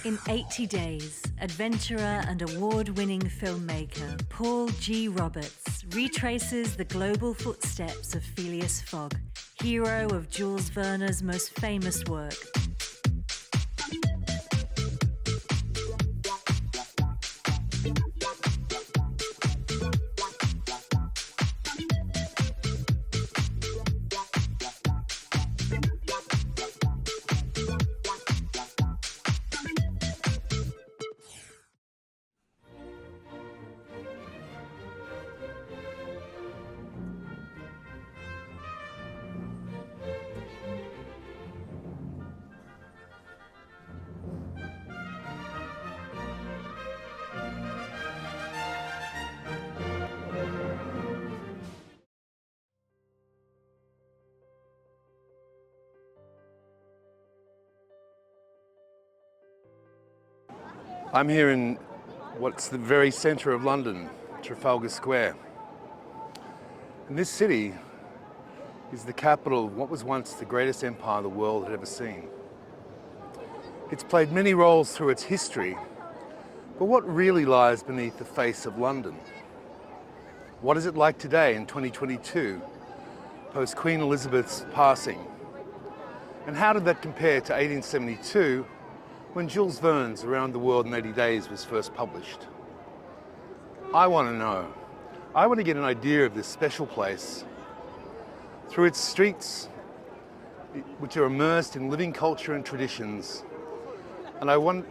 In 80 Days, adventurer and award-winning filmmaker Paul G. Roberts retraces the global footsteps of Phileas Fogg, hero of Jules Verne's most famous work. I'm here in what's the very centre of London, Trafalgar Square. And this city is the capital of what was once the greatest empire the world had ever seen. It's played many roles through its history, but what really lies beneath the face of London? What is it like today in 2022, post Queen Elizabeth's passing? And how did that compare to 1872, when Jules Verne's Around the World in 80 Days was first published? I want to know. I want to get an idea of this special place through its streets, which are immersed in living culture and traditions. And I want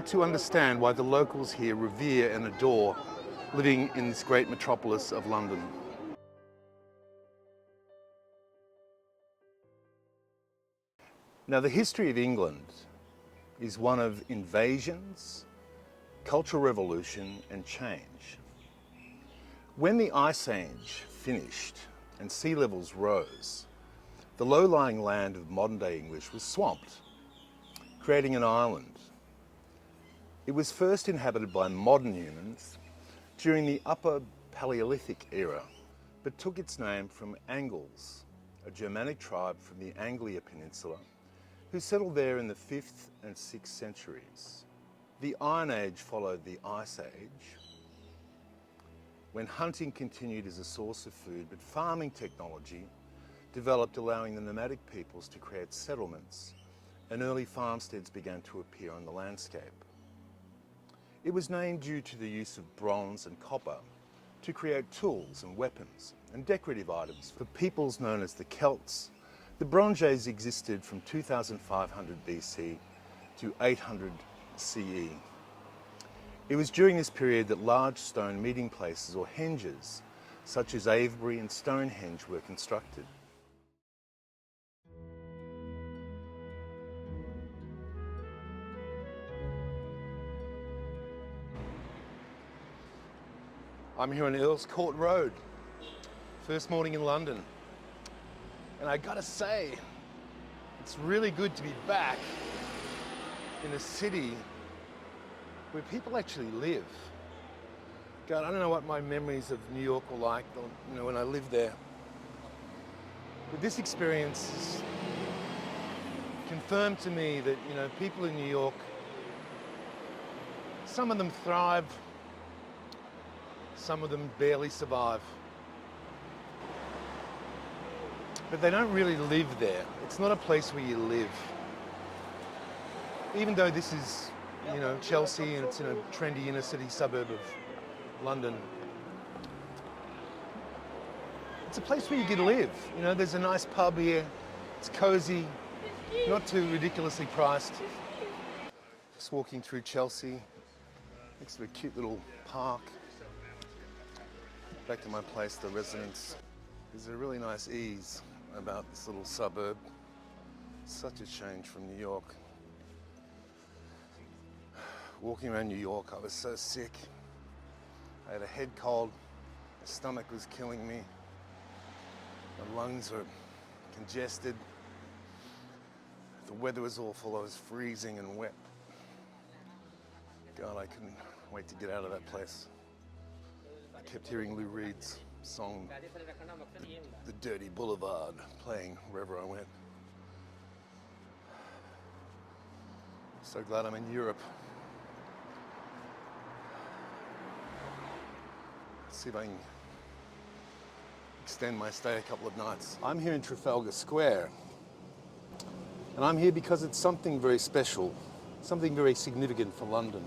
to understand why the locals here revere and adore living in this great metropolis of London. Now, the history of England is one of invasions, cultural revolution, and change. When the Ice Age finished and sea levels rose, the low-lying land of modern-day English was swamped, creating an island. It was first inhabited by modern humans during the Upper Paleolithic era, but took its name from Angles, a Germanic tribe from the Anglia Peninsula, who settled there in the 5th and 6th centuries. The Iron Age followed the Ice Age, when hunting continued as a source of food, but farming technology developed, allowing the nomadic peoples to create settlements, and early farmsteads began to appear on the landscape. It was named due to the use of bronze and copper to create tools and weapons and decorative items for peoples known as the Celts. The Bronze Age existed from 2500 BC to 800 CE. It was during this period that large stone meeting places or henges, such as Avebury and Stonehenge, were constructed. I'm here on Earl's Court Road, first morning in London. And I gotta say, it's really good to be back in a city where people actually live. God, I don't know what my memories of New York were like, when I lived there. But this experience confirmed to me that, people in New York, some of them thrive, some of them barely survive. But they don't really live there. It's not a place where you live. Even though this is, Chelsea, and it's in a trendy inner city suburb of London, it's a place where you get to live. There's a nice pub here. It's cozy, not too ridiculously priced. Just walking through Chelsea, next to a cute little park. Back to my place, the residence. There's a really nice ease about this little suburb. Such a change from New York. Walking around New York, I was so sick. I had a head cold, my stomach was killing me, my lungs were congested, the weather was awful, I was freezing and wet. God, I couldn't wait to get out of that place. I kept hearing Lou Reed's song, The Dirty Boulevard, playing wherever I went. So glad I'm in Europe. Let's see if I can extend my stay a couple of nights. I'm here in Trafalgar Square, and I'm here because it's something very special, something very significant for London.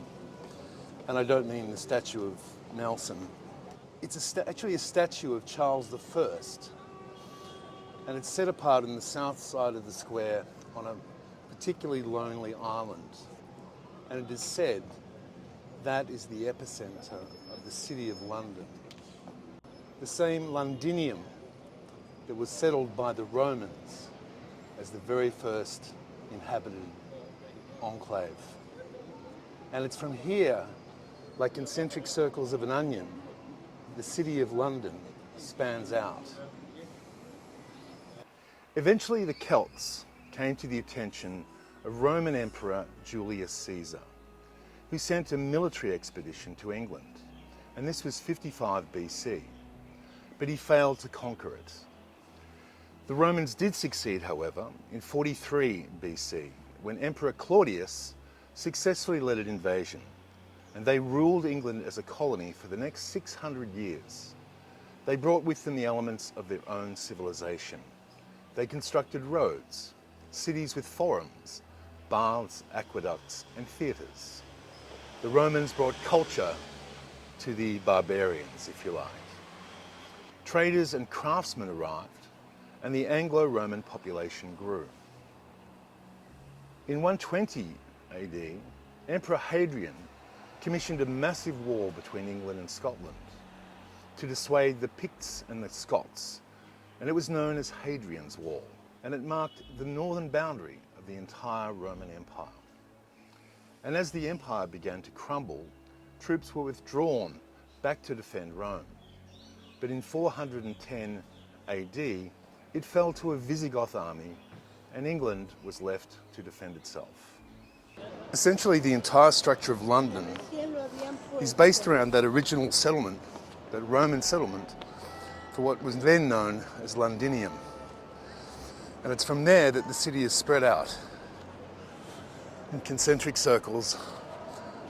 And I don't mean the statue of Nelson. It's actually a statue of Charles I, and it's set apart in the south side of the square on a particularly lonely island. And it is said that is the epicenter of the city of London. The same Londinium that was settled by the Romans as the very first inhabited enclave. And it's from here, like concentric circles of an onion, the city of London spans out. Eventually the Celts came to the attention of Roman Emperor Julius Caesar, who sent a military expedition to England, and this was 55 BC, but he failed to conquer it. The Romans did succeed, however, in 43 BC, when Emperor Claudius successfully led an invasion, and they ruled England as a colony for the next 600 years. They brought with them the elements of their own civilization. They constructed roads, cities with forums, baths, aqueducts, and theatres. The Romans brought culture to the barbarians, if you like. Traders and craftsmen arrived, and the Anglo-Roman population grew. In 120 AD, Emperor Hadrian commissioned a massive war between England and Scotland to dissuade the Picts and the Scots, and it was known as Hadrian's Wall, and it marked the northern boundary of the entire Roman Empire. And as the empire began to crumble, troops were withdrawn back to defend Rome. But in 410 AD, it fell to a Visigoth army, and England was left to defend itself. Essentially, the entire structure of London is based around that original settlement, that Roman settlement, for what was then known as Londinium. And it's from there that the city is spread out in concentric circles,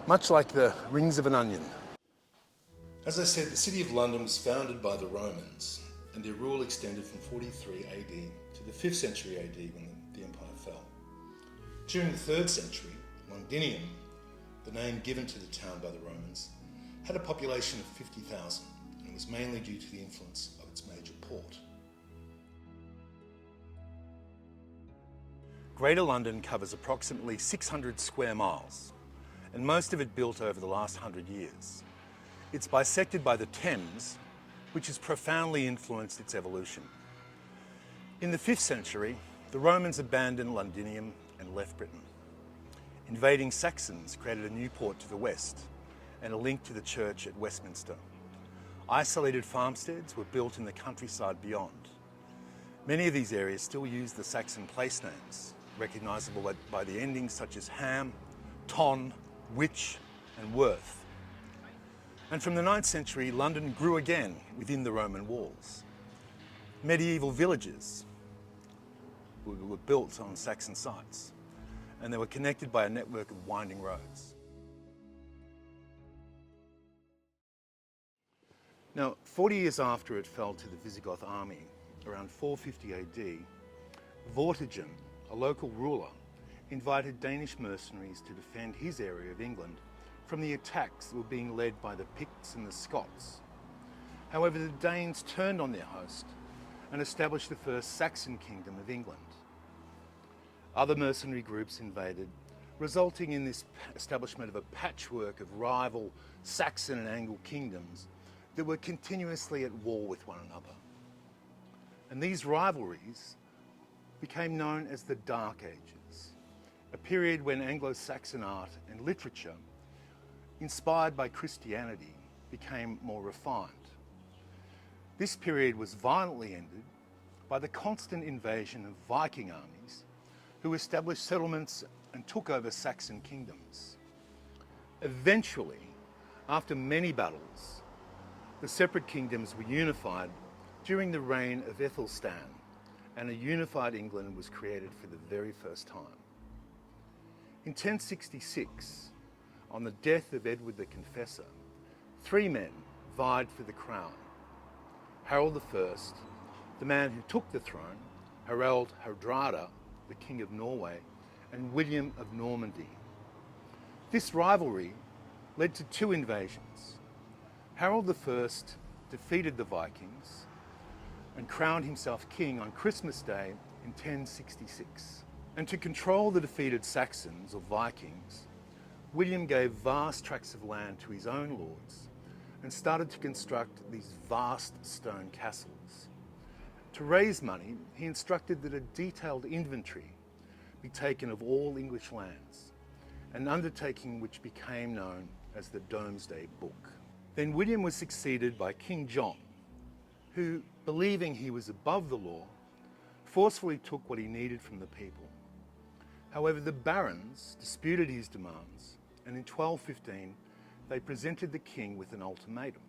much like the rings of an onion. As I said, the city of London was founded by the Romans, and their rule extended from 43 AD to the 5th century AD when the empire fell. During the 3rd century, Londinium, the name given to the town by the Romans, had a population of 50,000, and it was mainly due to the influence of its major port. Greater London covers approximately 600 square miles, and most of it built over the last 100 years. It's bisected by the Thames, which has profoundly influenced its evolution. In the 5th century, the Romans abandoned Londinium and left Britain. Invading Saxons created a new port to the west and a link to the church at Westminster. Isolated farmsteads were built in the countryside beyond. Many of these areas still use the Saxon place names, recognisable by the endings such as Ham, Ton, Witch and Worth. And from the 9th century, London grew again within the Roman walls. Medieval villages were built on Saxon sites, and they were connected by a network of winding roads. Now, 40 years after it fell to the Visigoth army, around 450 AD, Vortigern, a local ruler, invited Danish mercenaries to defend his area of England from the attacks that were being led by the Picts and the Scots. However, the Danes turned on their host and established the first Saxon kingdom of England. Other mercenary groups invaded, resulting in this establishment of a patchwork of rival Saxon and Anglo kingdoms that were continuously at war with one another. And these rivalries became known as the Dark Ages, a period when Anglo-Saxon art and literature, inspired by Christianity, became more refined. This period was violently ended by the constant invasion of Viking armies who established settlements and took over Saxon kingdoms. Eventually, after many battles, the separate kingdoms were unified during the reign of Aethelstan, and a unified England was created for the very first time. In 1066, on the death of Edward the Confessor, 3 men vied for the crown. Harold I, the man who took the throne, Harald Hardrada, the King of Norway, and William of Normandy. This rivalry led to 2 invasions. Harold I defeated the Vikings and crowned himself king on Christmas Day in 1066. And to control the defeated Saxons or Vikings, William gave vast tracts of land to his own lords and started to construct these vast stone castles. To raise money, he instructed that a detailed inventory be taken of all English lands, an undertaking which became known as the Domesday Book. Then William was succeeded by King John, who, believing he was above the law, forcefully took what he needed from the people. However, the barons disputed his demands, and in 1215 they presented the king with an ultimatum,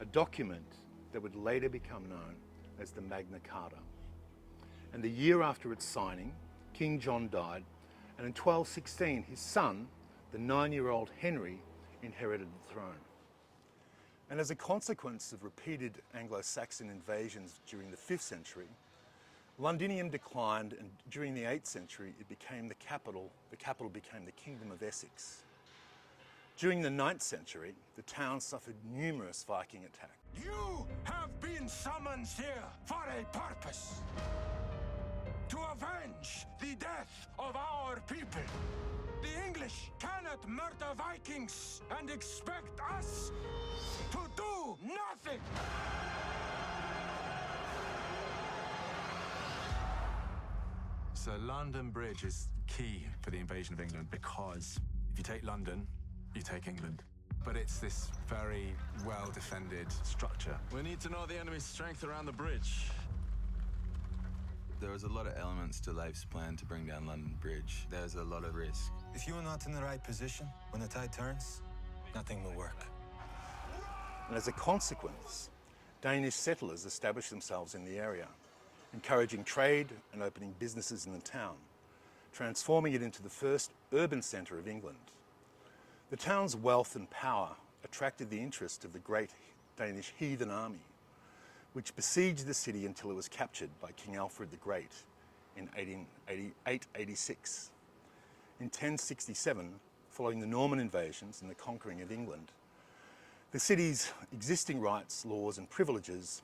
a document that would later become known as the Magna Carta. And the year after its signing, King John died, and in 1216 his son, the 9-year-old Henry, inherited the throne. And as a consequence of repeated Anglo-Saxon invasions during the 5th century, Londinium declined, and during the 8th century it became the capital became the Kingdom of Essex. During the 9th century, the town suffered numerous Viking attacks. You have been summoned here for a purpose. To avenge the death of our people. The English cannot murder Vikings and expect us to do nothing. So London Bridge is key for the invasion of England, because if you take London, you take England. But it's this very well-defended structure. We need to know the enemy's strength around the bridge. There was a lot of elements to Leif's plan to bring down London Bridge. There's a lot of risk. If you're not in the right position, when the tide turns, nothing will work. And as a consequence, Danish settlers established themselves in the area, encouraging trade and opening businesses in the town, transforming it into the first urban centre of England. The town's wealth and power attracted the interest of the great Danish heathen army, which besieged the city until it was captured by King Alfred the Great in 886. In 1067, following the Norman invasions and the conquering of England, the city's existing rights, laws and privileges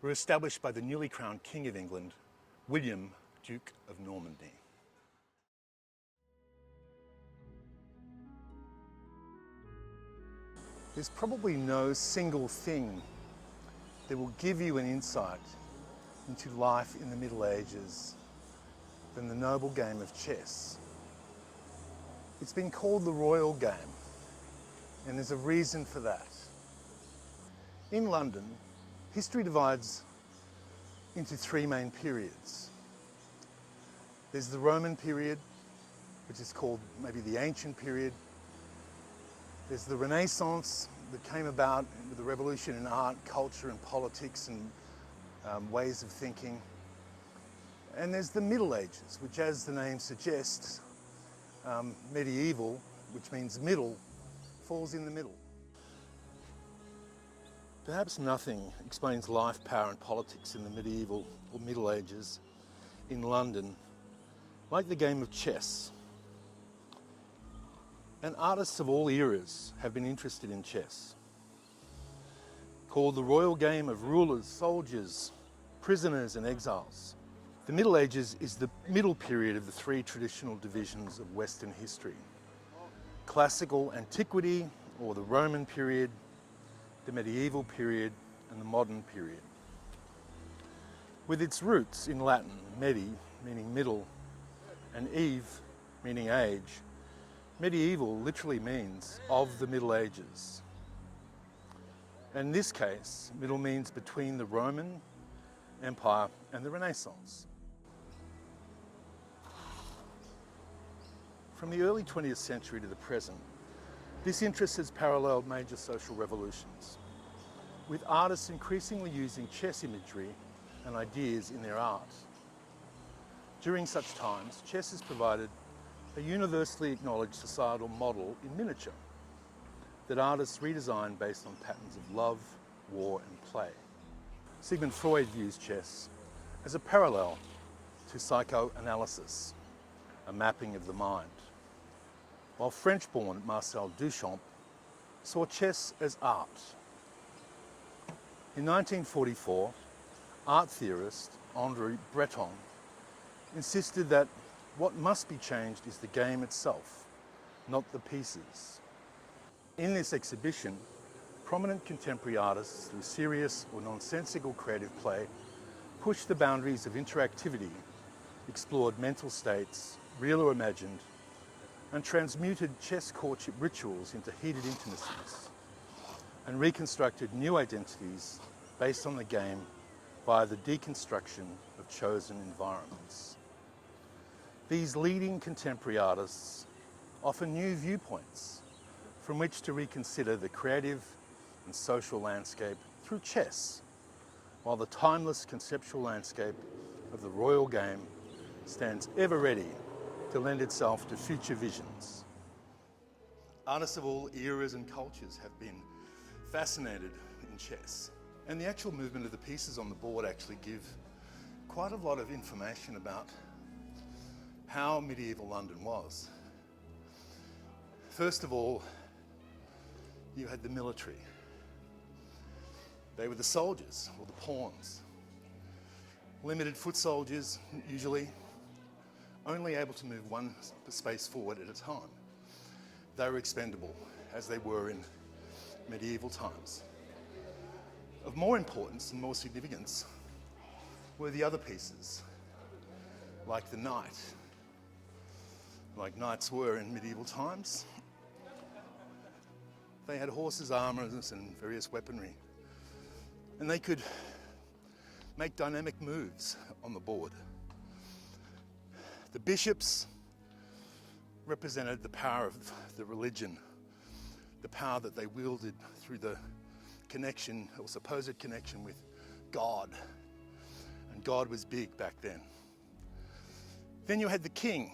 were established by the newly crowned King of England, William, Duke of Normandy. There's probably no single thing that will give you an insight into life in the Middle Ages than the noble game of chess. It's been called the royal game, and there's a reason for that. In London, history divides into 3 main periods. There's the Roman period, which is called maybe the ancient period. There's the Renaissance that came about with the revolution in art, culture and politics and ways of thinking. And there's the Middle Ages, which, as the name suggests, medieval, which means middle, falls in the middle. Perhaps nothing explains life, power and politics in the medieval or Middle Ages in London like the game of chess. And artists of all eras have been interested in chess. Called the royal game of rulers, soldiers, prisoners and exiles. The Middle Ages is the middle period of the 3 traditional divisions of Western history. Classical antiquity, or the Roman period, the medieval period and the modern period. With its roots in Latin, medi, meaning middle, and eve, meaning age, medieval literally means of the Middle Ages. In this case, middle means between the Roman Empire and the Renaissance. From the early 20th century to the present, this interest has paralleled major social revolutions, with artists increasingly using chess imagery and ideas in their art. During such times, chess has provided a universally acknowledged societal model in miniature that artists redesign based on patterns of love, war and play. Sigmund Freud views chess as a parallel to psychoanalysis, a mapping of the mind, while French-born Marcel Duchamp saw chess as art. In 1944, art theorist André Breton insisted that what must be changed is the game itself, not the pieces. In this exhibition, prominent contemporary artists, through serious or nonsensical creative play, pushed the boundaries of interactivity, explored mental states, real or imagined, and transmuted chess courtship rituals into heated intimacies, and reconstructed new identities based on the game via the deconstruction of chosen environments. These leading contemporary artists offer new viewpoints from which to reconsider the creative and social landscape through chess, while the timeless conceptual landscape of the royal game stands ever ready to lend itself to future visions. Artists of all eras and cultures have been fascinated in chess, and the actual movement of the pieces on the board actually give quite a lot of information about how medieval London was. First of all, you had the military. They were the soldiers, or the pawns. Limited foot soldiers, usually, only able to move one space forward at a time. They were expendable, as they were in medieval times. Of more importance and more significance were the other pieces, like the knight, like knights were in medieval times. They had horses, armours and various weaponry, and they could make dynamic moves on the board. The bishops represented the power of the religion, the power that they wielded through the connection or supposed connection with God, and God was big back then. Then you had the king.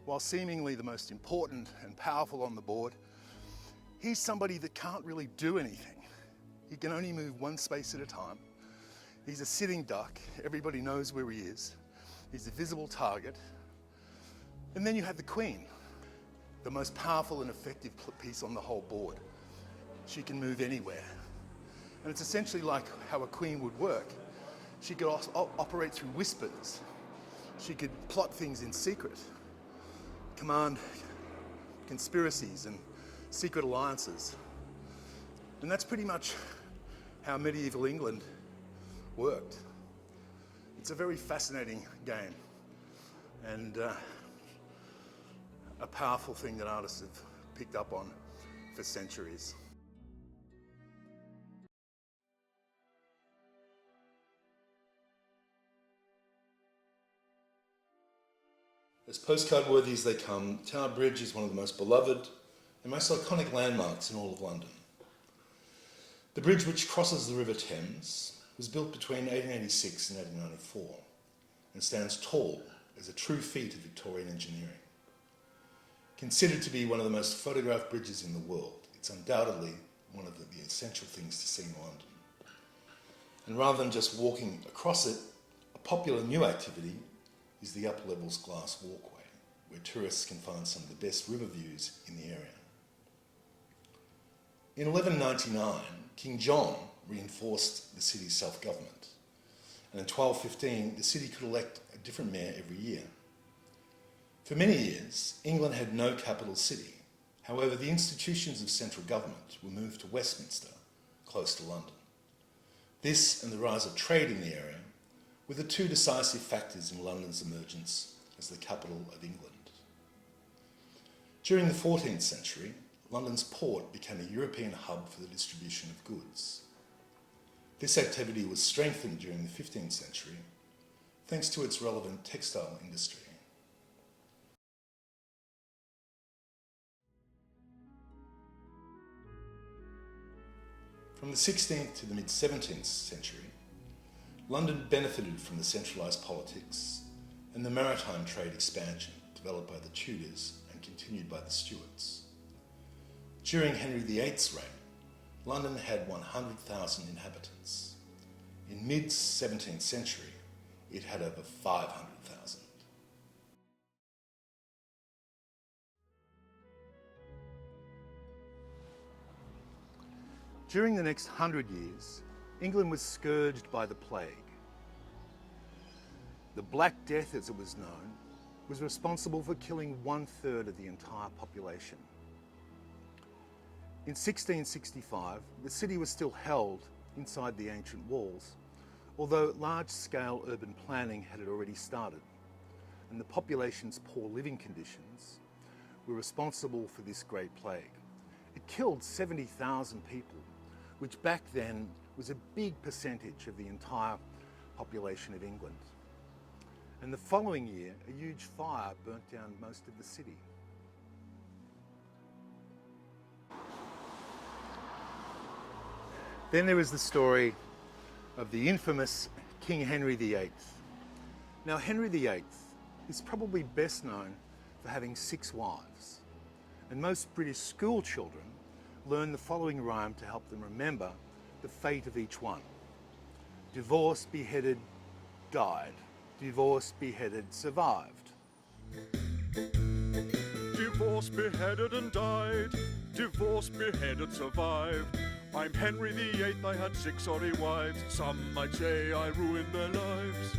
While seemingly the most important and powerful on the board, he's somebody that can't really do anything. He can only move one space at a time. He's a sitting duck. Everybody knows where he is. He's a visible target. And then you have the queen, the most powerful and effective piece on the whole board. She can move anywhere. And it's essentially like how a queen would work. She could operate through whispers. She could plot things in secret, command conspiracies and secret alliances. And that's pretty much how medieval England worked. It's a very fascinating game and a powerful thing that artists have picked up on for centuries. As postcard worthy as they come, Tower Bridge is one of the most beloved and most iconic landmarks in all of London. The bridge, which crosses the River Thames, was built between 1886 and 1894 and stands tall as a true feat of Victorian engineering. Considered to be one of the most photographed bridges in the world, it's undoubtedly one of the essential things to see in London. And rather than just walking across it, a popular new activity is the upper levels glass walkway, where tourists can find some of the best river views in the area. In 1199, King John reinforced the city's self-government, and in 1215, the city could elect a different mayor every year. For many years, England had no capital city. However, the institutions of central government were moved to Westminster, close to London. This and the rise of trade in the area were the two decisive factors in London's emergence as the capital of England. During the 14th century, London's port became a European hub for the distribution of goods. This activity was strengthened during the 15th century, thanks to its relevant textile industry. From the 16th to the mid-17th century, London benefited from the centralised politics and the maritime trade expansion, developed by the Tudors and continued by the Stuarts. During Henry VIII's reign, London had 100,000 inhabitants. In mid-17th century, it had over 500,000. During the next 100 years, England was scourged by the plague. The Black Death, as it was known, was responsible for killing 1/3 of the entire population. In 1665, the city was still held inside the ancient walls, although large-scale urban planning had already started, and the population's poor living conditions were responsible for this great plague. It killed 70,000 people, which back then was a big percentage of the entire population of England. And the following year, a huge fire burnt down most of the city. Then there is the story of the infamous King Henry VIII. Now, Henry VIII is probably best known for having 6 wives, and most British school children learn the following rhyme to help them remember the fate of each one. Divorced, beheaded, died. Divorced, beheaded, survived. Divorced, beheaded and died. Divorced, beheaded, survived. I'm Henry VIII, I had 6 sorry wives. Some might say I ruined their lives.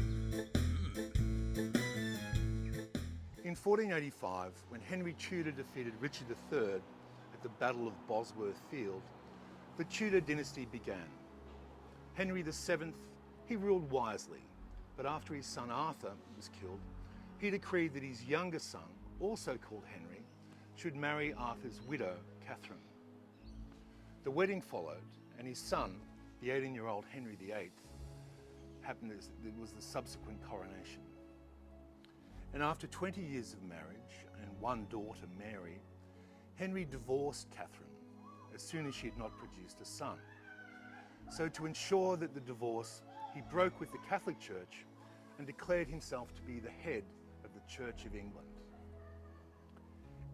In 1485, when Henry Tudor defeated Richard III at the Battle of Bosworth Field, the Tudor dynasty began. Henry VII, he ruled wisely, but after his son Arthur was killed, he decreed that his younger son, also called Henry, should marry Arthur's widow, Catherine. The wedding followed, and his son, the 18-year-old Henry VIII, it was the subsequent coronation. And after 20 years of marriage and 1 daughter, Mary, Henry divorced Catherine as soon as she had not produced a son. So to ensure that the divorce, he broke with the Catholic Church and declared himself to be the head of the Church of England.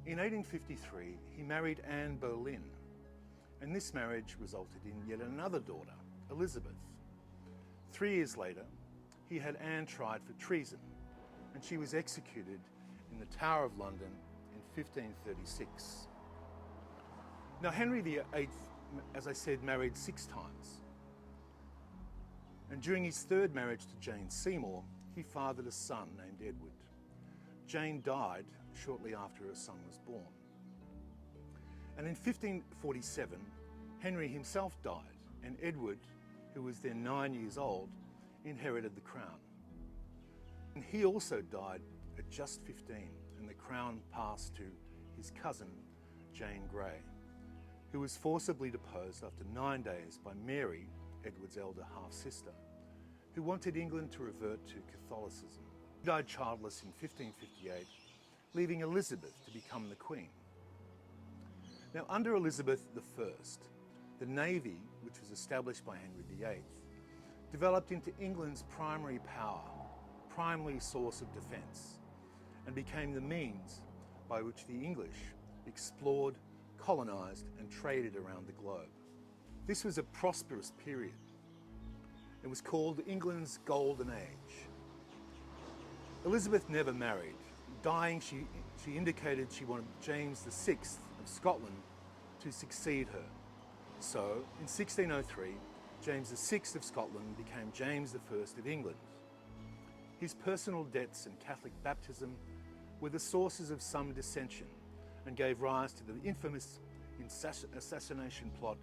In 1853, he married Anne Boleyn, and this marriage resulted in yet another daughter, Elizabeth. 3 years later, he had Anne tried for treason, and she was executed in the Tower of London in 1536. Now, Henry VIII, as I said, married 6 times. And during his 3rd marriage to Jane Seymour, he fathered a son named Edward. Jane died shortly after her son was born. And in 1547, Henry himself died, and Edward, who was then 9 years old, inherited the crown. And he also died at just 15, and the crown passed to his cousin, Jane Grey, who was forcibly deposed after 9 days by Mary, Edward's elder half-sister, who wanted England to revert to Catholicism. He died childless in 1558, leaving Elizabeth to become the Queen. Now, under Elizabeth I, the Navy, which was established by Henry VIII, developed into England's primary power, primary source of defence, and became the means by which the English explored, colonised and traded around the globe. This was a prosperous period. It was called England's Golden Age. Elizabeth never married. Dying, she indicated she wanted James VI of Scotland to succeed her. So, in 1603, James VI of Scotland became James I of England. His personal debts and Catholic baptism were the sources of some dissension and gave rise to the infamous assassination plot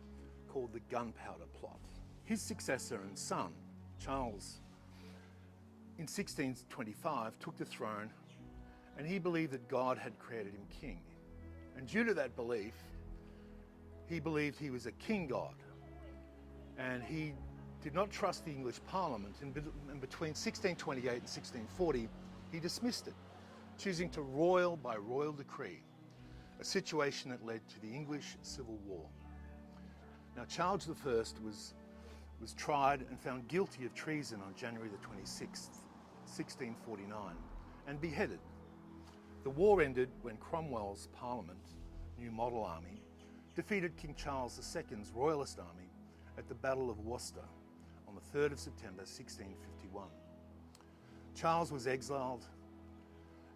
called the Gunpowder Plot. His successor and son, Charles, in 1625 took the throne, and he believed that God had created him king. And due to that belief, he believed he was a king god, and he did not trust the English Parliament, and between 1628 and 1640 he dismissed it, choosing to royal by royal decree, a situation that led to the English Civil War. Now, Charles I was tried and found guilty of treason on January the 26th, 1649, and beheaded. The war ended when Cromwell's Parliament, New Model Army, defeated King Charles II's Royalist Army at the Battle of Worcester on the 3rd of September 1651. Charles was exiled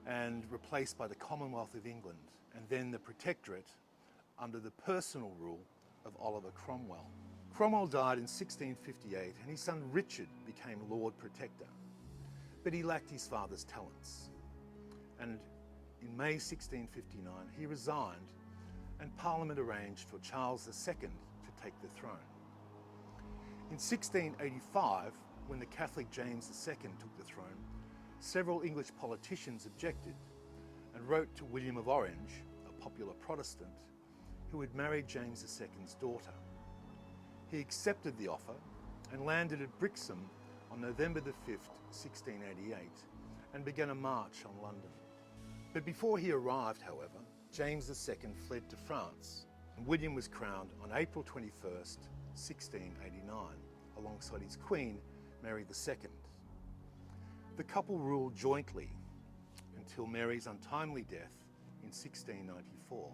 and replaced by the Commonwealth of England and then the Protectorate under the personal rule of Oliver Cromwell. Cromwell died in 1658 and his son Richard became Lord Protector, but he lacked his father's talents. And in May 1659 he resigned and Parliament arranged for Charles II to take the throne. In 1685, when the Catholic James II took the throne, several English politicians objected and wrote to William of Orange, a popular Protestant, who had married James II's daughter. He accepted the offer and landed at Brixham on November the 5th, 1688, and began a march on London. But before he arrived, however, James II fled to France, and William was crowned on April 21st, 1689, alongside his queen, Mary II. The couple ruled jointly until Mary's untimely death in 1694.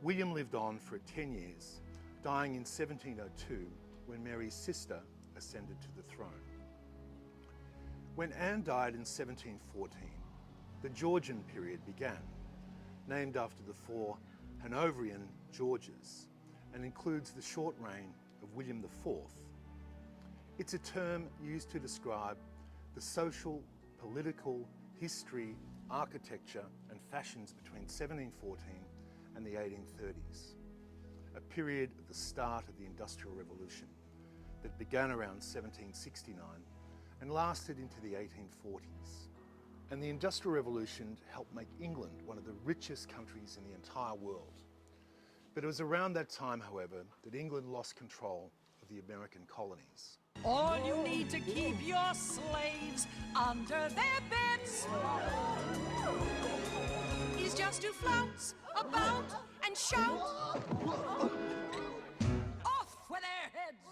William lived on for 10 years, dying in 1702 when Mary's sister ascended to the throne. When Anne died in 1714, the Georgian period began, named after the 4 Hanoverian Georges, and includes the short reign of William IV. It's a term used to describe the social, political, history, architecture and fashions between 1714 and the 1830s, a period at the start of the Industrial Revolution that began around 1769 and lasted into the 1840s. And the Industrial Revolution helped make England one of the richest countries in the entire world. But it was around that time, however, that England lost control of the American colonies. All you need to keep your slaves under their beds is just to flounce about and shout off with their heads.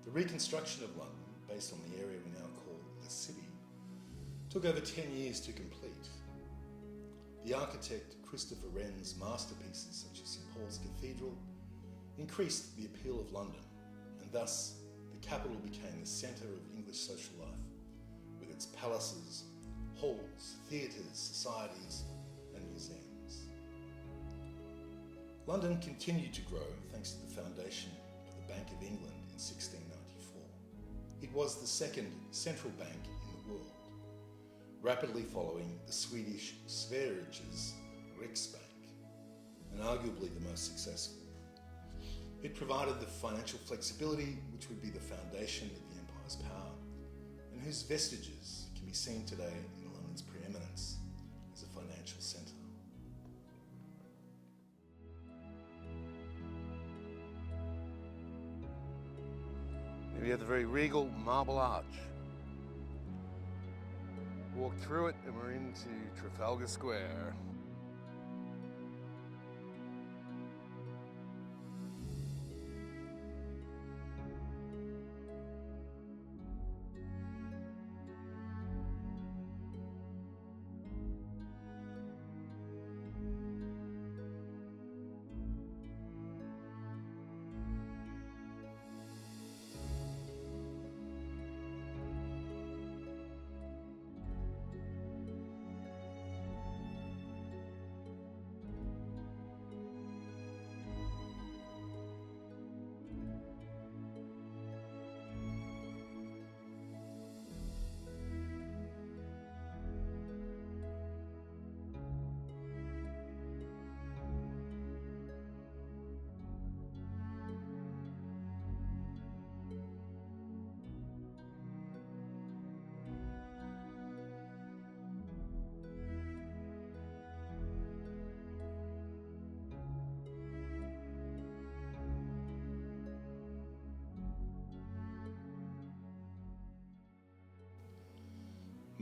The reconstruction of London, based on the area we now call the City, took over 10 years to complete. The architect Christopher Wren's masterpieces, such as St Paul's Cathedral, increased the appeal of London, and thus the capital became the centre of English social life, with its palaces, halls, theatres, societies and museums. London continued to grow thanks to the foundation of the Bank of England in 1694. It was the second central bank in the world, rapidly following the Swedish Sveriges Riksbank, and arguably the most successful. It provided the financial flexibility which would be the foundation of the empire's power, and whose vestiges can be seen today in London's preeminence as a financial centre. We have the very regal Marble Arch. Walk through it and we're into Trafalgar Square.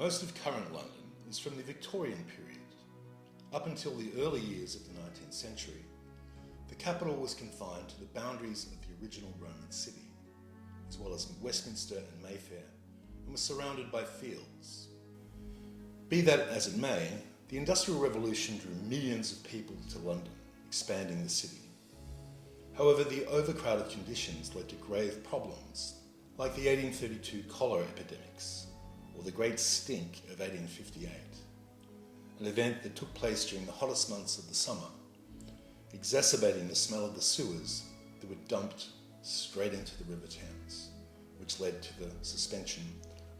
Most of current London is from the Victorian period. Up until the early years of the 19th century, the capital was confined to the boundaries of the original Roman city, as well as Westminster and Mayfair, and was surrounded by fields. Be that as it may, the Industrial Revolution drew millions of people to London, expanding the city. However, the overcrowded conditions led to grave problems, like the 1832 cholera epidemics, or the Great Stink of 1858, an event that took place during the hottest months of the summer, exacerbating the smell of the sewers that were dumped straight into the River Thames, which led to the suspension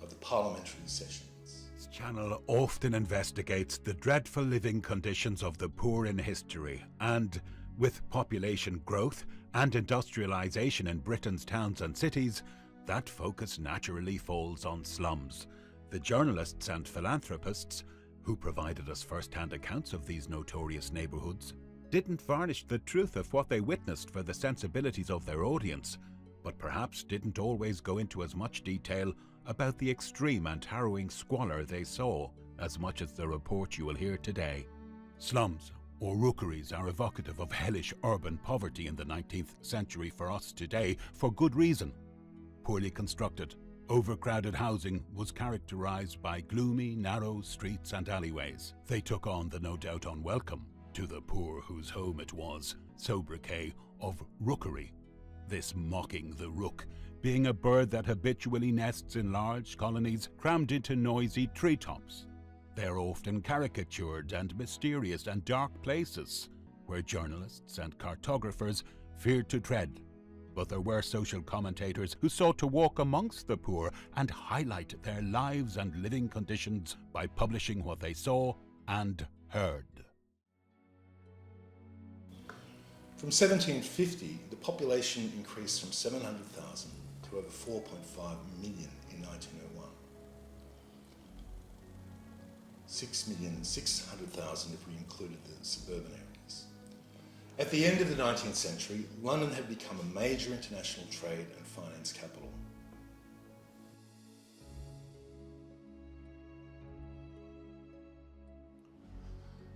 of the parliamentary sessions. This channel often investigates the dreadful living conditions of the poor in history, and with population growth and industrialisation in Britain's towns and cities, that focus naturally falls on slums. The journalists and philanthropists who provided us first-hand accounts of these notorious neighbourhoods didn't varnish the truth of what they witnessed for the sensibilities of their audience, but perhaps didn't always go into as much detail about the extreme and harrowing squalor they saw, as much as the report you will hear today. Slums or rookeries are evocative of hellish urban poverty in the 19th century for us today, for good reason. Poorly constructed, overcrowded housing was characterised by gloomy, narrow streets and alleyways. They took on the no doubt unwelcome, to the poor whose home it was, sobriquet of rookery. This mocking the rook, being a bird that habitually nests in large colonies crammed into noisy treetops. They're often caricatured and mysterious and dark places, where journalists and cartographers feared to tread. But there were social commentators who sought to walk amongst the poor and highlight their lives and living conditions by publishing what they saw and heard. From 1750, the population increased from 700,000 to over 4.5 million in 1901. 6,600,000 if we included the suburban areas. At the end of the 19th century, London had become a major international trade and finance capital.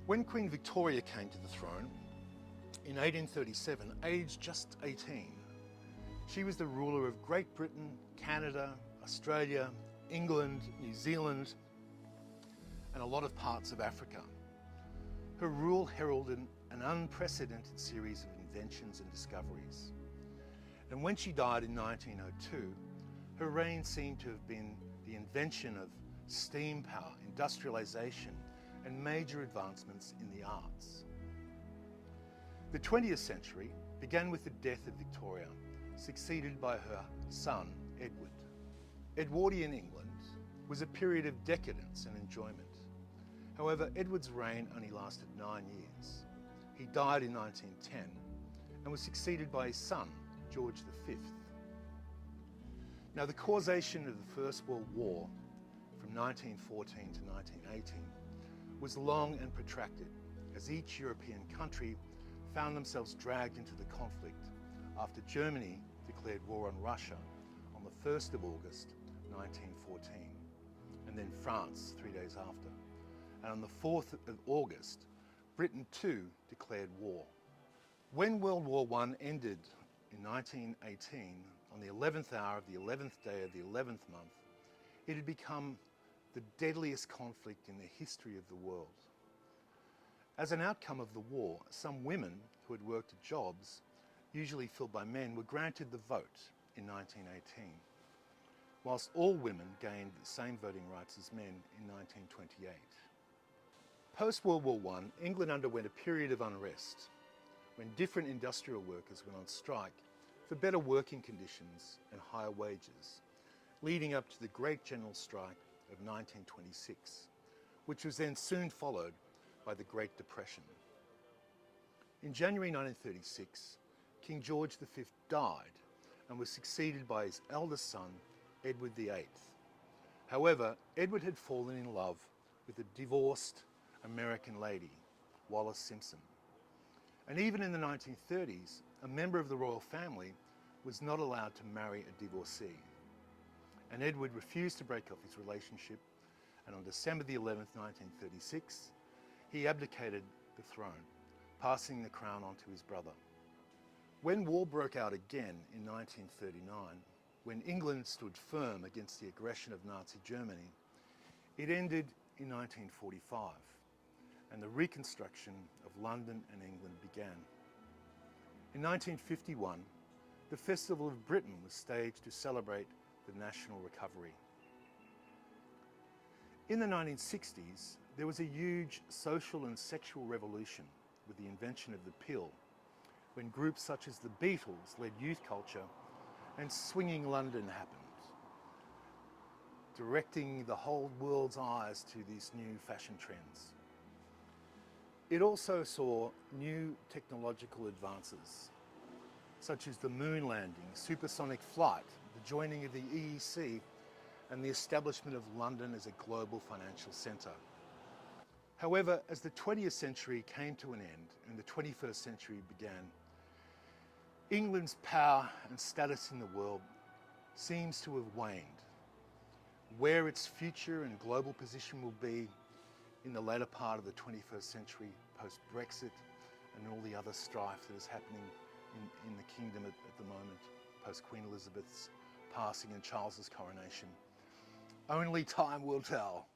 When Queen Victoria came to the throne in 1837, aged just 18, she was the ruler of Great Britain, Canada, Australia, England, New Zealand, and a lot of parts of Africa. Her rule heralded an unprecedented series of inventions and discoveries. And when she died in 1902, her reign seemed to have been the invention of steam power, industrialization, and major advancements in the arts. The 20th century began with the death of Victoria, succeeded by her son, Edward. Edwardian England was a period of decadence and enjoyment. However, Edward's reign only lasted 9 years. He died in 1910 and was succeeded by his son, George V. Now, the causation of the First World War from 1914 to 1918 was long and protracted, as each European country found themselves dragged into the conflict after Germany declared war on Russia on the 1st of August 1914, and then France 3 days after. And on the 4th of August, Britain too declared war. When World War I ended in 1918, on the 11th hour of the 11th day of the 11th month, it had become the deadliest conflict in the history of the world. As an outcome of the war, some women who had worked at jobs, usually filled by men, were granted the vote in 1918, whilst all women gained the same voting rights as men in 1928. Post-World War I, England underwent a period of unrest when different industrial workers went on strike for better working conditions and higher wages, leading up to the Great General Strike of 1926, which was then soon followed by the Great Depression. In January 1936, King George V died and was succeeded by his eldest son, Edward VIII. However, Edward had fallen in love with a divorced American lady, Wallis Simpson. And even in the 1930s, a member of the royal family was not allowed to marry a divorcee. And Edward refused to break off his relationship, and on December the 11th, 1936, he abdicated the throne, passing the crown on to his brother. When war broke out again in 1939, when England stood firm against the aggression of Nazi Germany, it ended in 1945, and the reconstruction of London and England began. In 1951, the Festival of Britain was staged to celebrate the national recovery. In the 1960s, there was a huge social and sexual revolution with the invention of the pill, when groups such as the Beatles led youth culture and swinging London happened, directing the whole world's eyes to these new fashion trends. It also saw new technological advances, such as the moon landing, supersonic flight, the joining of the EEC, and the establishment of London as a global financial centre. However, as the 20th century came to an end and the 21st century began, England's power and status in the world seems to have waned. Where its future and global position will be in the later part of the 21st century, post-Brexit and all the other strife that is happening in the kingdom at the moment, post-Queen Elizabeth's passing and Charles's coronation, only time will tell.